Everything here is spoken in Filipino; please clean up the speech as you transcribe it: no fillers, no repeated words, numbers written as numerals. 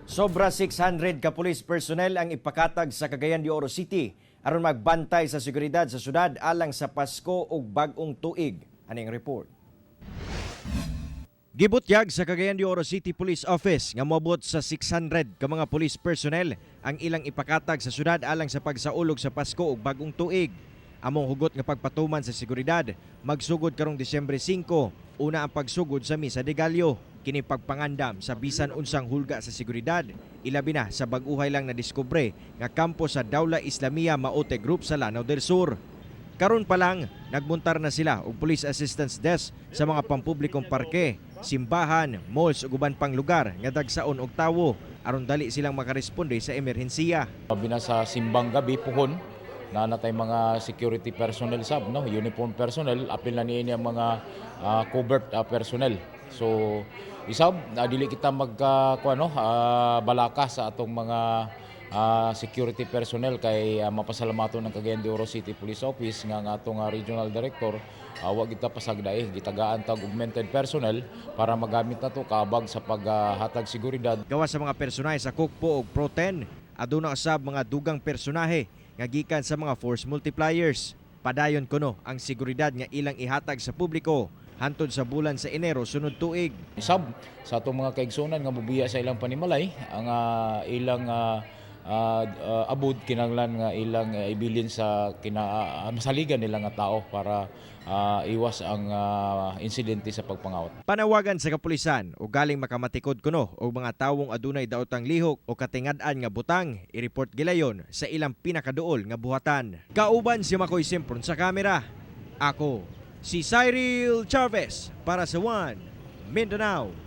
Sobra 600 ka police personnel ang ipakatag sa Cagayan de Oro City aron magbantay sa seguridad sa syudad alang sa Pasko ug bag-ong tuig. Aning report. Gibutyag sa Cagayan de Oro City Police Office nga moabot sa 600 ka mga police personnel ang ilang ipakatag sa syudad alang sa pagsaulog sa Pasko ug bag-ong tuig. Among hugot nga pagpatuman sa seguridad, magsugod karong Disyembre 5, una ang pagsugod sa Misa de Gallo. Kini pagpangandam sa bisan unsang hulga sa seguridad, ilabi na sa bag-uhay lang na diskubre nga kampo sa Dawla Islamia Maote Group sa Lanao del Sur. Karon pa lang, nagbuntar na sila og police assistance desk sa mga pampublikong parke, simbahan, malls ug uban pang lugar nga dagsaon og tawo aron dali silang makaresponde sa emerhensiya. Sabi na sa simbang gabi puhon na natay mga security personnel sab, no, uniform personnel, apil na niini ang mga covert personnel. So isab dili kita balaka sa atong mga security personnel kay mapasalamaton ng Cagayan de Oro City Police Office nga atong regional director wa kita pasagday gitagaan tag augmented personnel para magamit nato kabag sa paghatag seguridad. Gawa sa mga personahe sa Kukpo ug Pro-10, aduna usab mga dugang personahe nga gikan sa mga force multipliers. Padayon kuno ang seguridad nga ilang ihatag sa publiko hantod sa bulan sa Enero sunod tuig. Isab sa atong mga kaigsunan nga mobiya sa ilang panimalay ang ilang abud kinahanglan nga ilang ibilin sa masaligan nila nga tao para iwas ang insidente sa pagpangawat. Panawagan sa kapulisan o galing makamatikod kuno o mga tawong adunay daotang lihok o katingad-an nga butang i-report gilayon sa ilang pinakaduol nga buhatan. Kauban si Makoy Simpron sa kamera. Ako si Cyril Chavez para sa One Mindanao.